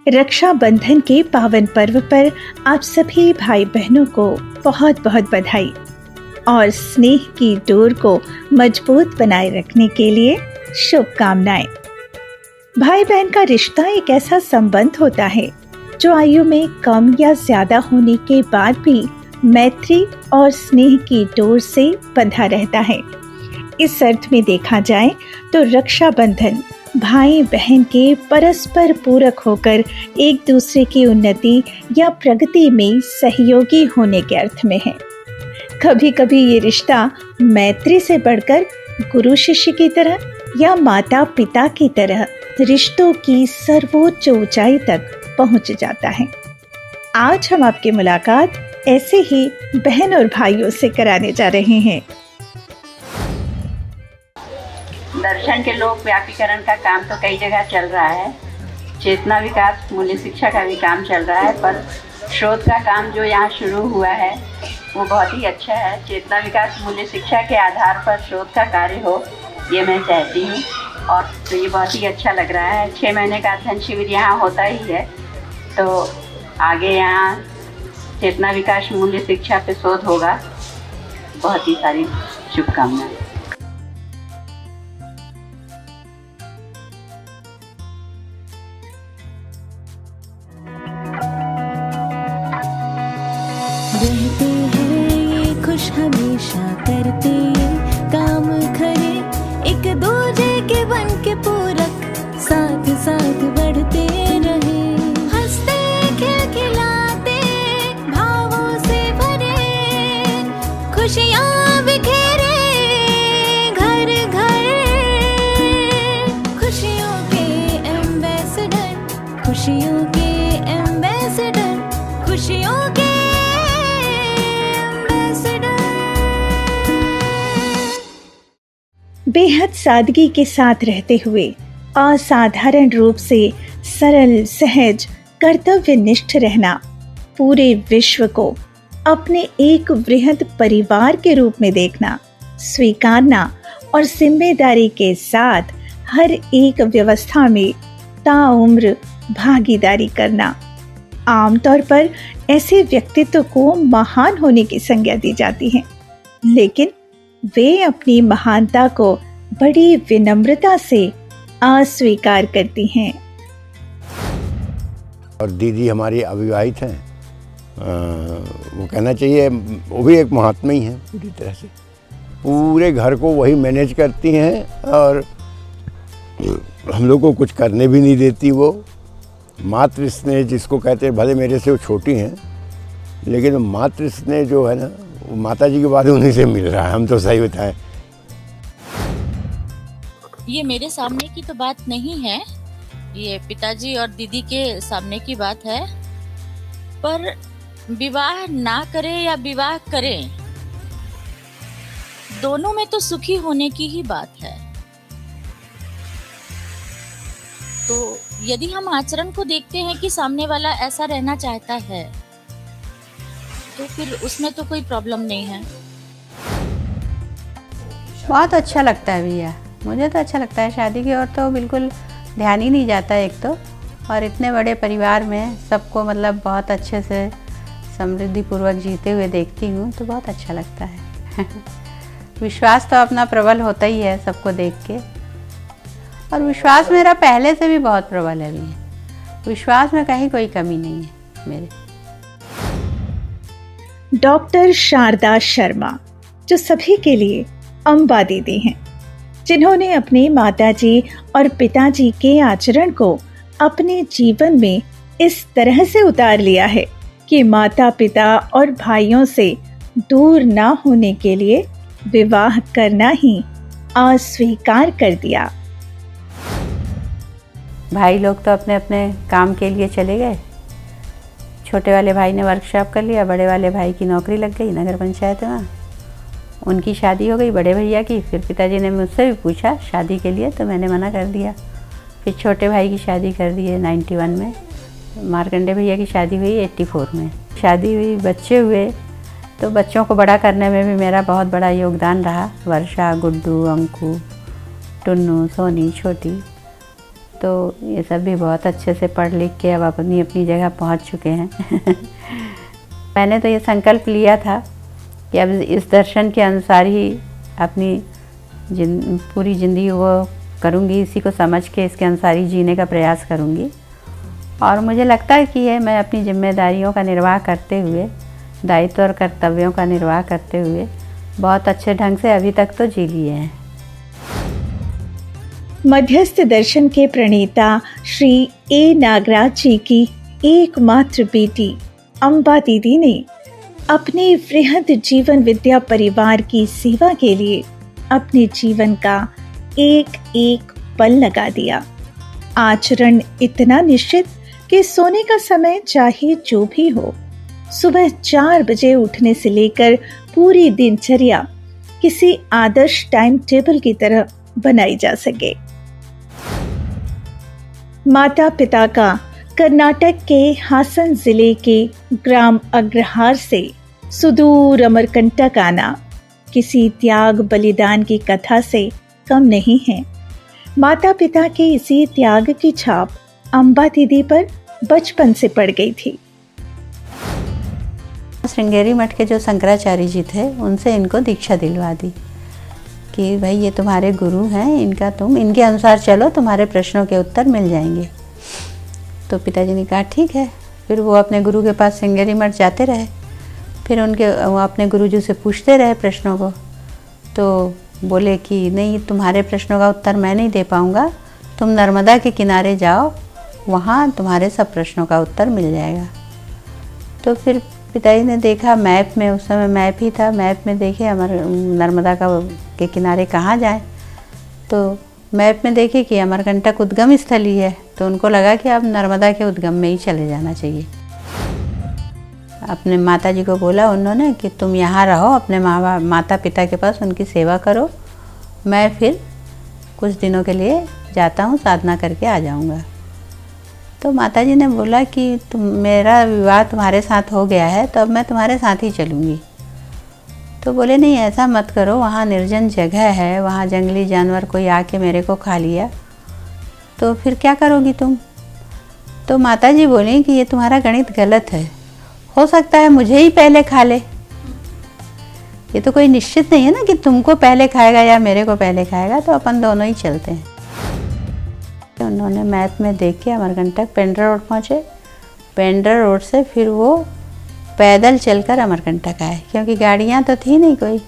रक्षाबंधन के पावन पर्व पर आप सभी भाई बहनों को बहुत बहुत बधाई और स्नेह की डोर को मजबूत बनाए रखने के लिए शुभकामनाएं। भाई बहन का रिश्ता एक ऐसा संबंध होता है जो आयु में कम या ज्यादा होने के बाद भी मैत्री और स्नेह की डोर से बंधा रहता है। इस अर्थ में देखा जाए तो रक्षाबंधन भाई बहन के परस्पर पूरक होकर एक दूसरे की उन्नति या प्रगति में सहयोगी होने के अर्थ में है। कभी कभी ये रिश्ता मैत्री से बढ़कर गुरु शिष्य की तरह या माता पिता की तरह रिश्तों की सर्वोच्च ऊंचाई तक पहुंच जाता है। आज हम आपकी मुलाकात ऐसे ही बहन और भाइयों से कराने जा रहे हैं। दर्शन के लोक व्यापीकरण का काम तो कई जगह चल रहा है, चेतना विकास मूल्य शिक्षा का भी काम चल रहा है, पर शोध का काम जो यहाँ शुरू हुआ है वो बहुत ही अच्छा है। चेतना विकास मूल्य शिक्षा के आधार पर शोध का कार्य हो, ये मैं चाहती हूँ और तो ये बहुत ही अच्छा लग रहा है। 6 महीने का अध्ययन शिविर यहाँ होता ही है, तो आगे यहाँ चेतना विकास मूल्य शिक्षा पे शोध होगा। बहुत ही सारी शुभकामनाएं। रहते हैं ये खुश हमेशा करते ये काम खरे, एक दूजे के बन के पूरक साथ साथ बढ़ते रहे, हंसते खिलखिलाते भावों से भरे, खुशियाँ बिखेरे घर घर, खुशियों के एम्बेसडर, खुशियों के एम्बेसडर, खुशियों के बेहद सादगी के साथ रहते हुए असाधारण रूप से सरल सहज कर्तव्यनिष्ठ रहना, पूरे विश्व को अपने एक वृहद परिवार के रूप में देखना, स्वीकारना और जिम्मेदारी के साथ हर एक व्यवस्था में ताउम्र भागीदारी करना। आमतौर पर ऐसे व्यक्तित्व को महान होने की संज्ञा दी जाती है, लेकिन वे अपनी महानता को बड़ी विनम्रता से अस्वीकार करती हैं। और दीदी हमारी अविवाहित हैं, वो कहना चाहिए वो भी एक महात्मा ही हैं। पूरी तरह से पूरे घर को वही मैनेज करती हैं और हम लोग को कुछ करने भी नहीं देती। वो मातृ स्नेह जिसको कहते हैं, भले मेरे से वो छोटी हैं लेकिन मातृ स्नेह जो है ना, वो माता जी के बाद उन्हीं से मिल रहा है। हम तो सही बताएं, ये मेरे सामने की तो बात नहीं है, ये पिताजी और दीदी के सामने की बात है। पर विवाह ना करें या विवाह करें, दोनों में तो सुखी होने की ही बात है। तो यदि हम आचरण को देखते हैं कि सामने वाला ऐसा रहना चाहता है, तो फिर उसमें तो कोई प्रॉब्लम नहीं है। बहुत अच्छा लगता है भैया, मुझे तो अच्छा लगता है। शादी की ओर तो बिल्कुल ध्यान ही नहीं जाता एक तो, और इतने बड़े परिवार में सबको मतलब बहुत अच्छे से समृद्धि पूर्वक जीते हुए देखती हूँ, तो बहुत अच्छा लगता है। विश्वास तो अपना प्रबल होता ही है सबको देख के, और विश्वास मेरा पहले से भी बहुत प्रबल है भैया। विश्वास में कहीं कोई कमी नहीं है मेरे। डॉक्टर शारदा शर्मा, जो सभी के लिए अम्बा दीदी हैं, जिन्होंने अपने माताजी और पिताजी के आचरण को अपने जीवन में इस तरह से उतार लिया है कि माता पिता और भाइयों से दूर ना होने के लिए विवाह करना ही अस्वीकार कर दिया। भाई लोग तो अपने अपने काम के लिए चले गए। छोटे वाले भाई ने वर्कशॉप कर लिया, बड़े वाले भाई की नौकरी लग गई नगर पंचायत में, उनकी शादी हो गई बड़े भैया की। फिर पिताजी ने मुझसे भी पूछा शादी के लिए, तो मैंने मना कर दिया। फिर छोटे भाई की शादी कर दी है 91 में, मार्कंडे भैया की शादी हुई 84 में। शादी हुई, बच्चे हुए, तो बच्चों को बड़ा करने में भी मेरा बहुत बड़ा योगदान रहा। वर्षा, गुड्डू, अंकु, टुन्नू, सोनी, छोटी, तो ये सब भी बहुत अच्छे से पढ़ लिख के अब अपनी अपनी जगह पहुंच चुके हैं। मैंने तो ये संकल्प लिया था कि अब इस दर्शन के अनुसार ही अपनी पूरी ज़िंदगी वो करूँगी, इसी को समझ के इसके अनुसार ही जीने का प्रयास करूँगी। और मुझे लगता है कि ये मैं अपनी जिम्मेदारियों का निर्वाह करते हुए, दायित्व और कर्तव्यों का निर्वाह करते हुए बहुत अच्छे ढंग से अभी तक तो जी लिए हैं। मध्यस्थ दर्शन के प्रणेता श्री ए नागराज जी की एकमात्र बेटी अम्बा दीदी ने अपने वृहद जीवन विद्या परिवार की सेवा के लिए अपने जीवन का एक एक पल लगा दिया। आचरण इतना निश्चित कि सोने का समय चाहे जो भी हो, सुबह 4 बजे उठने से लेकर पूरी दिनचर्या किसी आदर्श टाइम टेबल की तरह बनाई जा सके। माता पिता का कर्नाटक के हासन जिले के ग्राम अग्रहार से सुदूर अमरकंटक आना किसी त्याग बलिदान की कथा से कम नहीं है। माता पिता के इसी त्याग की छाप अम्बा दीदी पर बचपन से पड़ गई थी। श्रृंगेरी मठ के जो शंकराचार्य जी थे उनसे इनको दीक्षा दिलवा दी कि भाई ये तुम्हारे गुरु हैं, इनके अनुसार चलो, तुम्हारे प्रश्नों के उत्तर मिल जाएंगे। तो पिताजी ने कहा ठीक है। फिर वो अपने गुरु के पास श्रृंगेरी मठ जाते रहे। फिर वो अपने गुरुजी से पूछते रहे प्रश्नों को। तो बोले कि नहीं, तुम्हारे प्रश्नों का उत्तर मैं नहीं दे पाऊँगा, तुम नर्मदा के किनारे जाओ, वहाँ तुम्हारे सब प्रश्नों का उत्तर मिल जाएगा। तो फिर पिताजी ने देखा मैप में, उस समय मैप ही था, मैप में देखे नर्मदा के किनारे कहाँ जाएं। तो मैप में देखे कि अमरकंटक उद्गम स्थली है, तो उनको लगा कि अब नर्मदा के उद्गम में ही चले जाना चाहिए। अपने माता जी को बोला उन्होंने कि तुम यहाँ रहो, अपने माता पिता के पास उनकी सेवा करो, मैं फिर कुछ दिनों के लिए जाता हूँ, साधना करके आ जाऊँगा। तो माता जी ने बोला कि मेरा विवाह तुम्हारे साथ हो गया है, तो अब मैं तुम्हारे साथ ही चलूँगी। तो बोले नहीं, ऐसा मत करो, वहाँ निर्जन जगह है, वहाँ जंगली जानवर कोई आके मेरे को खा लिया तो फिर क्या करोगी तुम। तो माता जी बोली कि ये तुम्हारा गणित गलत है, हो सकता है मुझे ही पहले खा ले, ये तो कोई निश्चित नहीं है ना कि तुमको पहले खाएगा या मेरे को पहले खाएगा, तो अपन दोनों ही चलते हैं। तो उन्होंने मैप में देख के अमरकंटक पेंड्रा रोड पहुँचे। पेंड्रा रोड से फिर वो पैदल चलकर अमरकंटक आए, क्योंकि गाड़ियाँ तो थी नहीं कोई।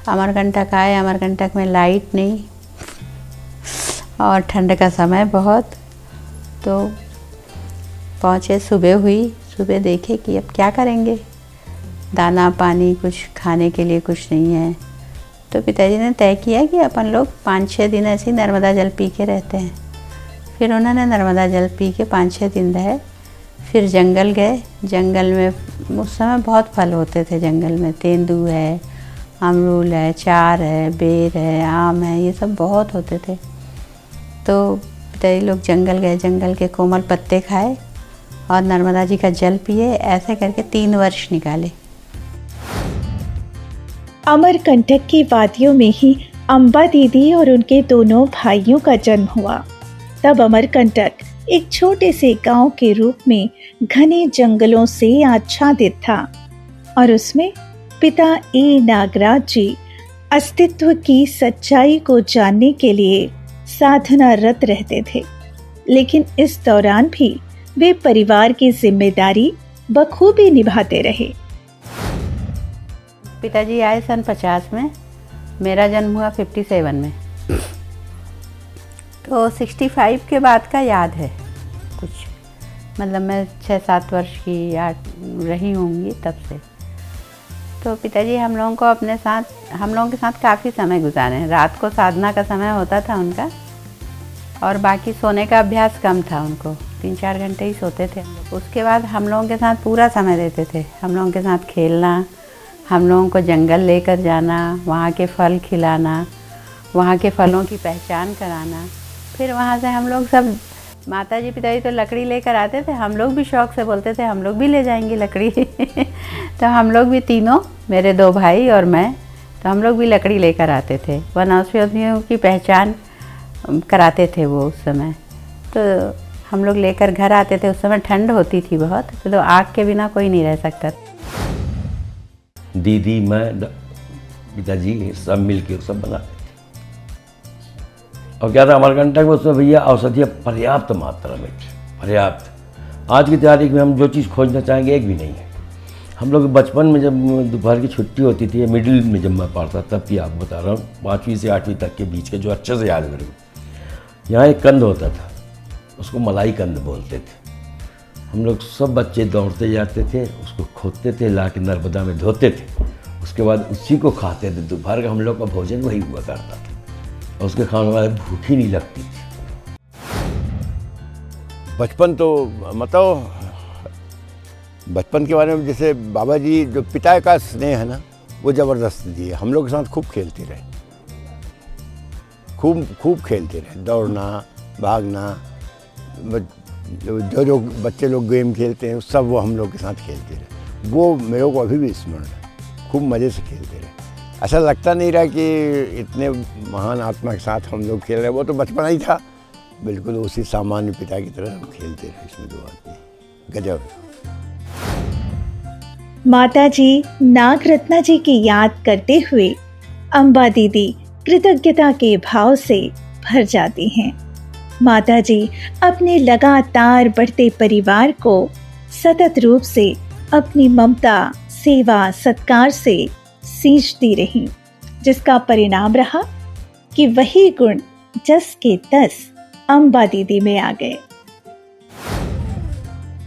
अमरकंटक आए, अमरकंटक में लाइट नहीं और ठंड का समय बहुत। तो पहुँचे, सुबह हुई, सुबह देखे कि अब क्या करेंगे, दाना पानी कुछ खाने के लिए कुछ नहीं है। तो पिताजी ने तय किया कि अपन लोग 5-6 दिन ऐसे ही नर्मदा जल पी के रहते हैं। फिर उन्होंने नर्मदा जल पी के 5-6 दिन रहे। फिर जंगल गए। जंगल में उस समय बहुत फल होते थे, जंगल में तेंदू है, अमरूल है, चार है, बेर है, आम है, ये सब बहुत होते थे। तो पिताजी लोग जंगल गए, जंगल के कोमल पत्ते खाए और नर्मदा जी का जल पिए। ऐसे करके 3 वर्ष निकाले। अमरकंटक की वादियों में ही अम्बा दीदी और उनके दोनों भाइयों का जन्म हुआ। तब अमरकंटक एक छोटे से गांव के रूप में घने जंगलों से आच्छादित था और उसमें पिता ए नागराज जी अस्तित्व की सच्चाई को जानने के लिए साधनारत रहते थे। लेकिन इस दौरान भी वे परिवार की जिम्मेदारी बखूबी निभाते रहे। पिताजी आए सन 50 में, मेरा जन्म हुआ 57 में। तो 65 के बाद का याद है कुछ, मतलब मैं 6-7 वर्ष की याद रही होंगी तब से। तो पिताजी हम लोगों के साथ काफ़ी समय गुजारे हैं। रात को साधना का समय होता था उनका, और बाकी सोने का अभ्यास कम था उनको, 3-4 घंटे ही सोते थे। उसके बाद हम लोगों के साथ पूरा समय देते थे। हम लोगों के साथ खेलना, हम लोगों को जंगल लेकर जाना, वहाँ के फल खिलाना, वहाँ के फलों की पहचान कराना। फिर वहाँ से हम लोग सब, माताजी पिताजी तो लकड़ी लेकर आते थे, हम लोग भी शौक़ से बोलते थे हम लोग भी ले जाएंगे लकड़ी। तो हम लोग भी तीनों, मेरे 2 भाई और मैं, तो हम लोग भी लकड़ी लेकर आते थे। वनौषधियों की पहचान कराते थे वो उस समय। तो हम लोग लेकर घर आते थे, उस समय ठंड होती थी बहुत, तो आग के बिना कोई नहीं रह सकता। दीदी मैं पिताजी सब मिल के सब बनाते थे। और क्या था अमरकंटक में उसमें भैया औषधियाँ पर्याप्त मात्रा में थी, पर्याप्त। आज की तारीख में हम जो चीज़ खोजना चाहेंगे एक भी नहीं है। हम लोग बचपन में जब दोपहर की छुट्टी होती थी, मिडिल में जब मैं पढ़ता तब की आप बता रहा हूँ, 5वीं से 8वीं तक के बीच के जो अच्छे से याद मेरे को, यहाँ एक कंद होता था, उसको मलाई कंद बोलते थे। हम लोग सब बच्चे दौड़ते जाते थे, उसको खोदते थे, ला के नर्मदा में धोते थे, उसके बाद उसी को खाते थे। दोपहर का हम लोग का भोजन वही हुआ करता था और उसके खाने वाले भूख ही नहीं लगती थी। बचपन तो मतलब बचपन के बारे में जैसे बाबा जी जो पिता का स्नेह है ना, वो ज़बरदस्त दिए। हम लोग के साथ खूब खेलते रहे, खूब खेलते रहे, दौड़ना भागना, जो बच्चे लोग गेम खेलते हैं सब वो हम लोग के साथ खेलते रहे। वो मेरे को अभी भी स्मरण है, खूब मज़े से खेलते रहे। ऐसा लगता नहीं रहा कि इतने महान आत्मा के साथ हम लोग खेल रहे हैं, वो तो बचपना ही था। बिल्कुल उसी सामान्य पिता की तरह हम खेलते रहे, इसमें दो बात नहीं। गजब। माताजी नागरत्ना जी की याद करते हुए अम्बा दीदी कृतज्ञता के भाव से भर जाती हैं। माताजी अपने लगातार बढ़ते परिवार को सतत रूप से अपनी ममता, सेवा, सत्कार से सींचती रहीं, जिसका परिणाम रहा कि वही गुण 10 के 10 अम्बा दीदी में आ गए।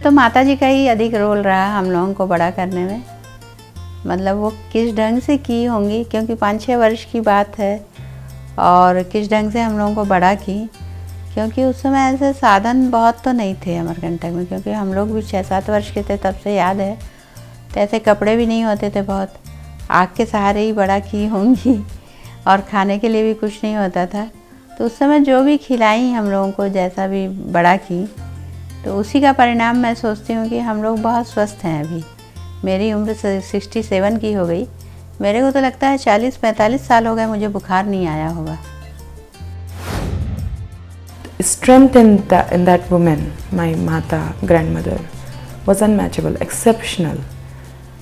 तो माताजी का ही अधिक रोल रहा हम लोगों को बड़ा करने में। मतलब वो किस ढंग से की होंगी, क्योंकि 5-6 वर्ष की बात है, और किस ढंग से हम लोगों को बड़ा की, क्योंकि उस समय ऐसे साधन बहुत तो नहीं थे अमरकंटक में, क्योंकि हम लोग भी 6-7 वर्ष के थे तब से याद है। तो ऐसे कपड़े भी नहीं होते थे, बहुत आग के सहारे ही बड़ा की होंगी, और खाने के लिए भी कुछ नहीं होता था। तो उस समय जो भी खिलाई हम लोगों को, जैसा भी बड़ा की, तो उसी का परिणाम मैं सोचती हूँ कि हम लोग बहुत स्वस्थ हैं अभी। मेरी उम्र 67 की हो गई, मेरे को तो लगता है 40-45 साल हो गए मुझे बुखार नहीं आया होगा। Strength in that woman, my माता, grandmother, was unmatchable, exceptional.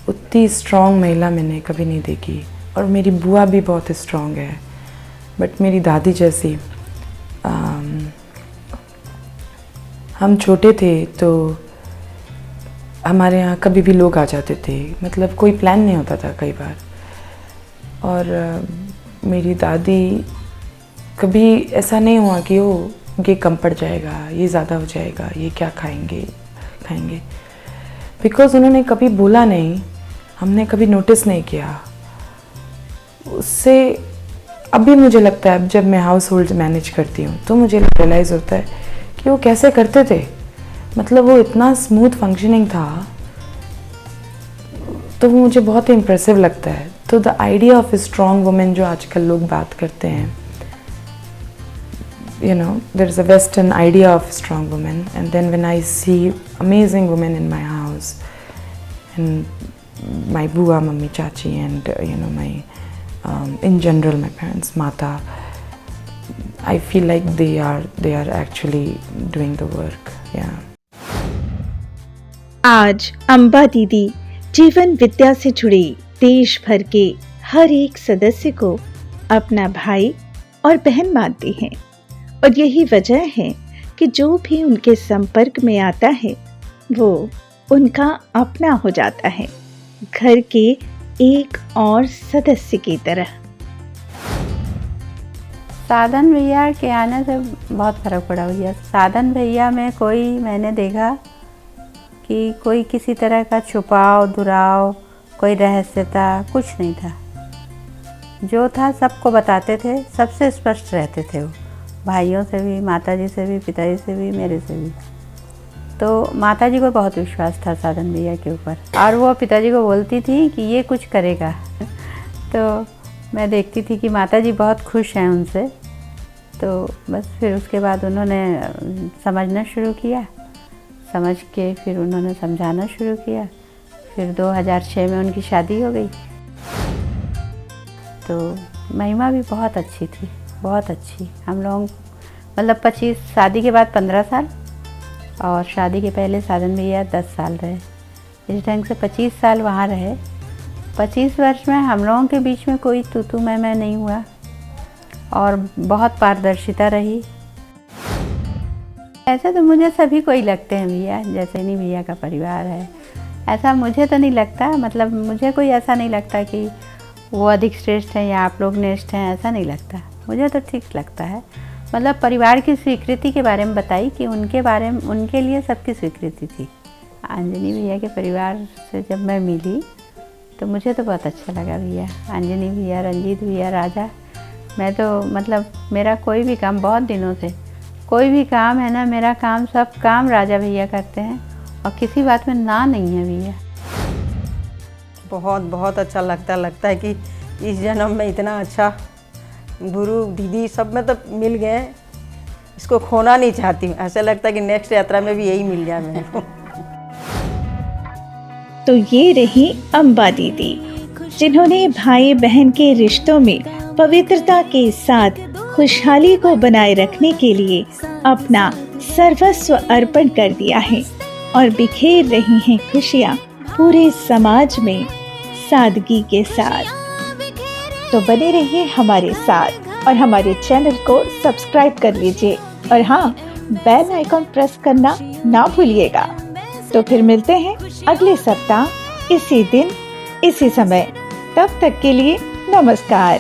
उतनी स्ट्रॉन्ग महिला मैंने कभी नहीं देखी। और मेरी बुआ भी बहुत स्ट्रॉन्ग है, बट मेरी दादी जैसी। हम छोटे थे तो हमारे यहाँ कभी भी लोग आ जाते थे, मतलब कोई प्लान नहीं होता था कई बार। और मेरी दादी कभी ऐसा नहीं हुआ कि ये कम पड़ जाएगा, ये ज़्यादा हो जाएगा, ये क्या खाएंगे। बिकॉज़ उन्होंने कभी बोला नहीं, हमने कभी नोटिस नहीं किया। उससे अभी मुझे लगता है, अब जब मैं हाउस होल्ड मैनेज करती हूँ तो मुझे रियलाइज़ होता है कि वो कैसे करते थे। मतलब वो इतना स्मूथ फंक्शनिंग था, तो वो मुझे बहुत ही इम्प्रेसिव लगता है। तो the idea of a strong women जो आजकल लोग बात करते हैं, you know, there is a Western idea of strong women, and then when I see amazing women in my house, and my bua, mummy, chachi, and my in general my parents, mata, I feel like they are actually doing the work. Yeah. आज अम्बा दीदी जीवन विद्या से जुड़े देश भर के हर एक सदस्य को अपना भाई और बहन मानती हैं, और यही वजह है कि जो भी उनके संपर्क में आता है वो उनका अपना हो जाता है, घर के एक और सदस्य की तरह। साधन भैया के आने से बहुत फ़र्क पड़ा भैया। साधन भैया में मैंने देखा कि कोई किसी तरह का छुपाव दुराव, कोई रहस्यता कुछ नहीं था। जो था सबको बताते थे, सबसे स्पष्ट रहते थे वो, भाइयों से भी, माताजी से भी, पिताजी से भी, मेरे से भी। तो माताजी को बहुत विश्वास था साधन भैया के ऊपर, और वो पिताजी को बोलती थी कि ये कुछ करेगा। तो मैं देखती थी कि माताजी बहुत खुश हैं उनसे। तो बस फिर उसके बाद उन्होंने समझना शुरू किया, समझ के फिर उन्होंने समझाना शुरू किया। फिर 2006 में उनकी शादी हो गई। तो महिमा भी बहुत अच्छी थी, बहुत अच्छी। हम लोग मतलब 25, शादी के बाद 15 साल और शादी के पहले साजन भैया 10 साल रहे। इस ढंग से 25 साल वहाँ रहे। 25 वर्ष में हम लोगों के बीच में कोई तू मैं नहीं हुआ और बहुत पारदर्शिता रही। ऐसे तो मुझे सभी को ही लगते हैं भैया, जैसे नहीं भैया का परिवार है, ऐसा मुझे तो नहीं लगता। मतलब मुझे कोई ऐसा नहीं लगता कि वो अधिक श्रेष्ठ हैं या आप लोग नेष्ठ हैं, ऐसा नहीं लगता। मुझे तो ठीक लगता है। मतलब परिवार की स्वीकृति के बारे में बताई कि उनके बारे में, उनके लिए सबकी स्वीकृति थी। अंजनी भैया के परिवार से जब मैं मिली तो मुझे तो बहुत अच्छा लगा भैया। अंजनी भैया, रंजीत भैया, राजा, मैं तो मतलब मेरा कोई भी काम, बहुत दिनों से कोई भी काम है ना, मेरा काम, सब काम राजा भैया करते हैं और किसी बात में ना नहीं है भैया। बहुत बहुत अच्छा लगता है कि इस जन्म में इतना अच्छा गुरु दीदी सब में तो मिल गए, इसको खोना नहीं चाहती हूँ। ऐसा लगता है कि नेक्स्ट यात्रा में भी यही मिल जाए मेरे को। तो ये रही अम्बा दीदी, जिन्होंने भाई बहन के रिश्तों में पवित्रता के साथ खुशहाली को बनाए रखने के लिए अपना सर्वस्व अर्पण कर दिया है और बिखेर रही हैं खुशियाँ पूरे समाज में सादगी के साथ। तो बने रहिए हमारे साथ और हमारे चैनल को सब्सक्राइब कर लीजिए और हाँ, बेल आइकॉन प्रेस करना ना भूलिएगा। तो फिर मिलते हैं अगले सप्ताह इसी दिन इसी समय। तब तक के लिए नमस्कार।